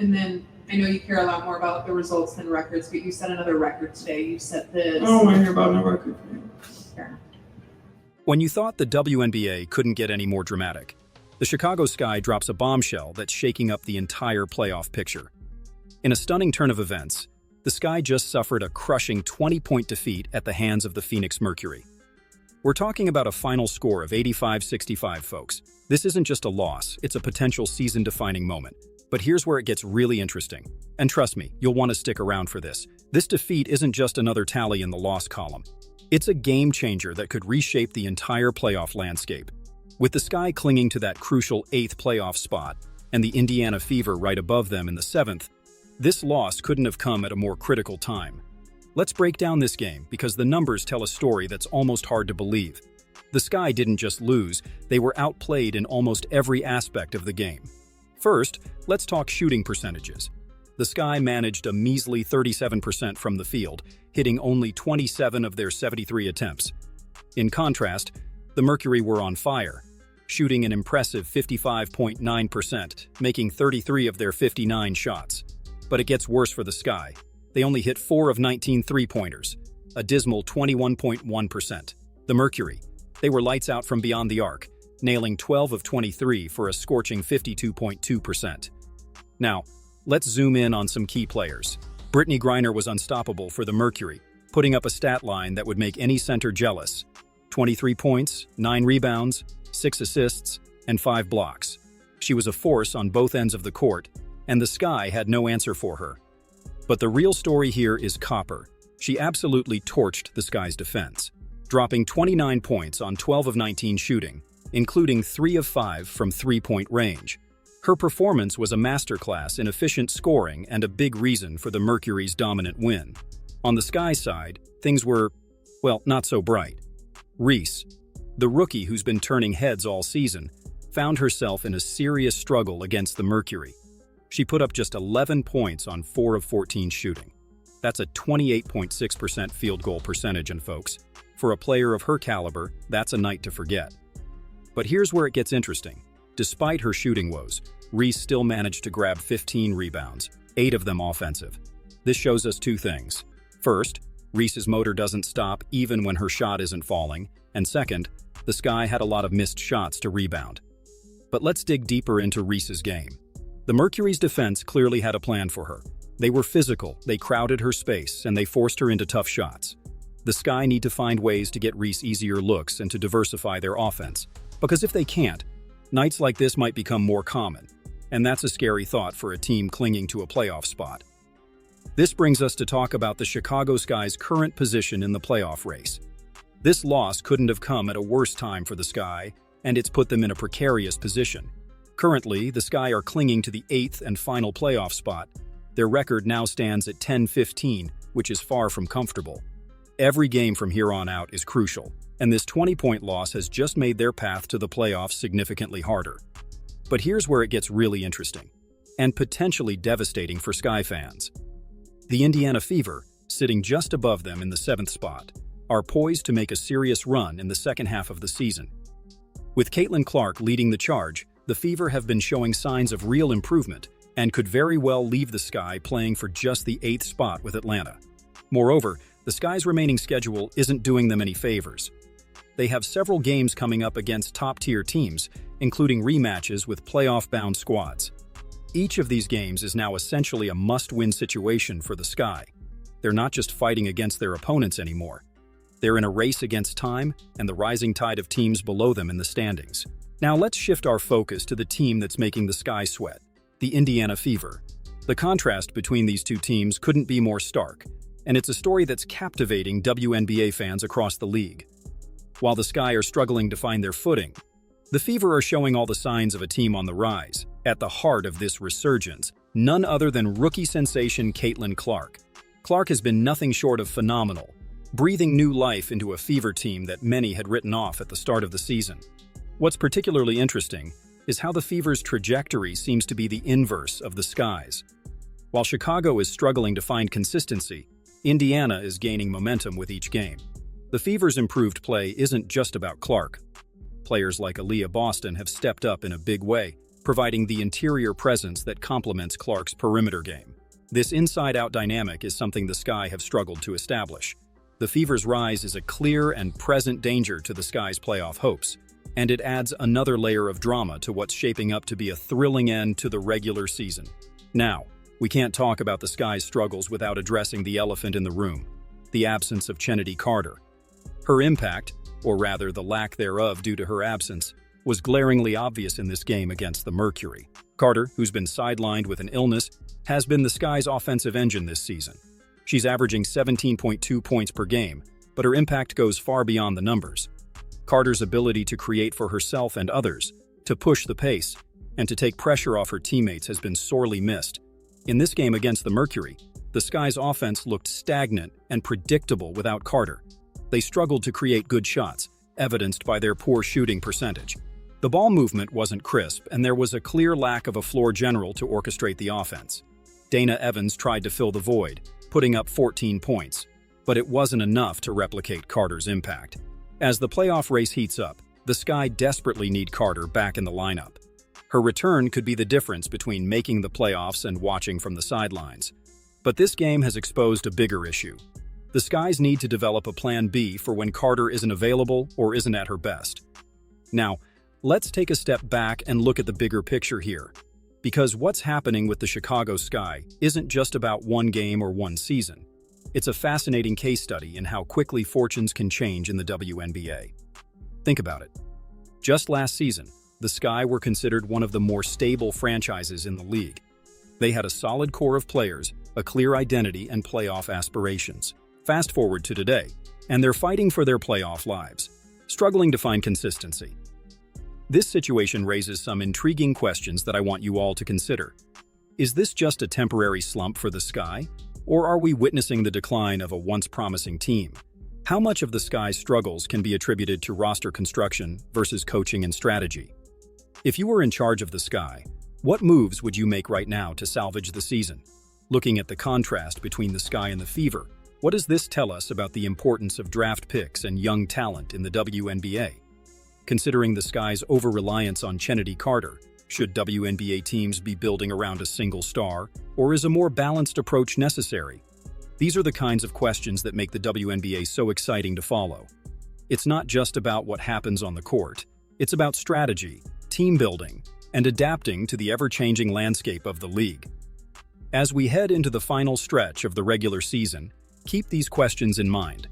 And then I know you care a lot more about the results than records, but you set another record today. You set this. I don't want to hear about no record. Fair. When you thought the WNBA couldn't get any more dramatic, the Chicago Sky drops a bombshell that's shaking up the entire playoff picture. In a stunning turn of events, the Sky just suffered a crushing 20-point defeat at the hands of the Phoenix Mercury. We're talking about a final score of 85-65, folks. This isn't just a loss, it's a potential season-defining moment. But here's where it gets really interesting. And trust me, you'll want to stick around for this. This defeat isn't just another tally in the loss column. It's a game-changer that could reshape the entire playoff landscape. With the Sky clinging to that crucial 8th playoff spot, and the Indiana Fever right above them in the 7th, this loss couldn't have come at a more critical time. Let's break down this game, because the numbers tell a story that's almost hard to believe. The Sky didn't just lose, they were outplayed in almost every aspect of the game. First, let's talk shooting percentages. The Sky managed a measly 37% from the field, hitting only 27 of their 73 attempts. In contrast, the Mercury were on fire, shooting an impressive 55.9%, making 33 of their 59 shots. But it gets worse for the Sky. They only hit 4 of 19 three-pointers, a dismal 21.1%. The Mercury, they were lights out from beyond the arc, nailing 12 of 23 for a scorching 52.2%. Now, let's zoom in on some key players. Brittany Griner was unstoppable for the Mercury, putting up a stat line that would make any center jealous. 23 points, 9 rebounds, 6 assists, and 5 blocks. She was a force on both ends of the court, and the Sky had no answer for her. But the real story here is Copper. She absolutely torched the Sky's defense, dropping 29 points on 12 of 19 shooting, including 3 of 5 from three-point range. Her performance was a masterclass in efficient scoring and a big reason for the Mercury's dominant win. On the Sky side, things were, well, not so bright. Reese, the rookie who's been turning heads all season, found herself in a serious struggle against the Mercury. She put up just 11 points on 4 of 14 shooting. That's a 28.6% field goal percentage, and folks, for a player of her caliber, that's a night to forget. But here's where it gets interesting. Despite her shooting woes, Reese still managed to grab 15 rebounds, 8 of them offensive. This shows us two things. First, Reese's motor doesn't stop even when her shot isn't falling, and second, the Sky had a lot of missed shots to rebound. But let's dig deeper into Reese's game. The Mercury's defense clearly had a plan for her. They were physical, they crowded her space, and they forced her into tough shots. The Sky need to find ways to get Reese easier looks and to diversify their offense. Because if they can't, nights like this might become more common, and that's a scary thought for a team clinging to a playoff spot. This brings us to talk about the Chicago Sky's current position in the playoff race. This loss couldn't have come at a worse time for the Sky, and it's put them in a precarious position. Currently, the Sky are clinging to the 8th and final playoff spot. Their record now stands at 10-15, which is far from comfortable. Every game from here on out is crucial, and this 20-point loss has just made their path to the playoffs significantly harder. But here's where it gets really interesting, and potentially devastating for Sky fans. The Indiana Fever, sitting just above them in the 7th spot, are poised to make a serious run in the second half of the season. With Caitlin Clark leading the charge, the Fever have been showing signs of real improvement and could very well leave the Sky playing for just the 8th spot with Atlanta. Moreover, the Sky's remaining schedule isn't doing them any favors. They have several games coming up against top-tier teams, including rematches with playoff-bound squads. Each of these games is now essentially a must-win situation for the Sky. They're not just fighting against their opponents anymore. They're in a race against time and the rising tide of teams below them in the standings. Now let's shift our focus to the team that's making the Sky sweat, the Indiana Fever. The contrast between these two teams couldn't be more stark, and it's a story that's captivating WNBA fans across the league. While the Sky are struggling to find their footing, the Fever are showing all the signs of a team on the rise. At the heart of this resurgence, none other than rookie sensation Caitlin Clark. Clark has been nothing short of phenomenal, breathing new life into a Fever team that many had written off at the start of the season. What's particularly interesting is how the Fever's trajectory seems to be the inverse of the Sky's. While Chicago is struggling to find consistency, Indiana is gaining momentum with each game. The Fever's improved play isn't just about Clark. Players like Aaliyah Boston have stepped up in a big way, providing the interior presence that complements Clark's perimeter game. This inside-out dynamic is something the Sky have struggled to establish. The Fever's rise is a clear and present danger to the Sky's playoff hopes, and it adds another layer of drama to what's shaping up to be a thrilling end to the regular season. Now, we can't talk about the Sky's struggles without addressing the elephant in the room, the absence of Chennedy Carter. Her impact, or rather the lack thereof due to her absence, was glaringly obvious in this game against the Mercury. Carter, who's been sidelined with an illness, has been the Sky's offensive engine this season. She's averaging 17.2 points per game, but her impact goes far beyond the numbers. Carter's ability to create for herself and others, to push the pace, and to take pressure off her teammates has been sorely missed. In this game against the Mercury, the Sky's offense looked stagnant and predictable without Carter. They struggled to create good shots, evidenced by their poor shooting percentage. The ball movement wasn't crisp, and there was a clear lack of a floor general to orchestrate the offense. Dana Evans tried to fill the void, putting up 14 points, but it wasn't enough to replicate Carter's impact. As the playoff race heats up, the Sky desperately need Carter back in the lineup. Her return could be the difference between making the playoffs and watching from the sidelines. But this game has exposed a bigger issue. The Skies need to develop a plan B for when Carter isn't available or isn't at her best. Now, let's take a step back and look at the bigger picture here. Because what's happening with the Chicago Sky isn't just about one game or one season. It's a fascinating case study in how quickly fortunes can change in the WNBA. Think about it. Just last season, the Sky were considered one of the more stable franchises in the league. They had a solid core of players, a clear identity, and playoff aspirations. Fast forward to today, and they're fighting for their playoff lives, struggling to find consistency. This situation raises some intriguing questions that I want you all to consider. Is this just a temporary slump for the Sky? Or are we witnessing the decline of a once promising team? How much of the Sky's struggles can be attributed to roster construction versus coaching and strategy? If you were in charge of the Sky, what moves would you make right now to salvage the season? Looking at the contrast between the Sky and the Fever, what does this tell us about the importance of draft picks and young talent in the WNBA? Considering the Sky's over-reliance on Chennedy Carter, should WNBA teams be building around a single star, or is a more balanced approach necessary? These are the kinds of questions that make the WNBA so exciting to follow. It's not just about what happens on the court, it's about strategy, team building, and adapting to the ever-changing landscape of the league. As we head into the final stretch of the regular season, keep these questions in mind.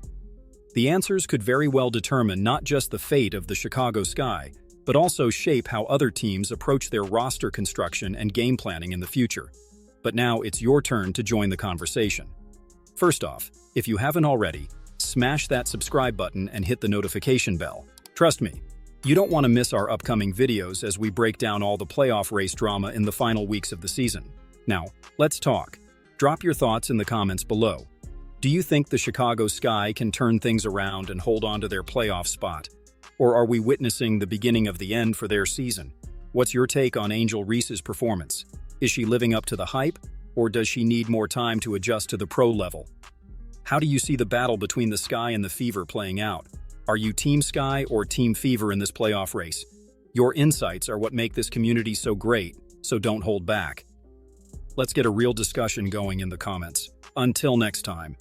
The answers could very well determine not just the fate of the Chicago Sky, but also shape how other teams approach their roster construction and game planning in the future. But now it's your turn to join the conversation. First off, if you haven't already, smash that subscribe button and hit the notification bell. Trust me, you don't want to miss our upcoming videos as we break down all the playoff race drama in the final weeks of the season. Now, let's talk. Drop your thoughts in the comments below. Do you think the Chicago Sky can turn things around and hold on to their playoff spot? Or are we witnessing the beginning of the end for their season? What's your take on Angel Reese's performance? Is she living up to the hype, or does she need more time to adjust to the pro level? How do you see the battle between the Sky and the Fever playing out? Are you Team Sky or Team Fever in this playoff race? Your insights are what make this community so great, so don't hold back. Let's get a real discussion going in the comments. Until next time.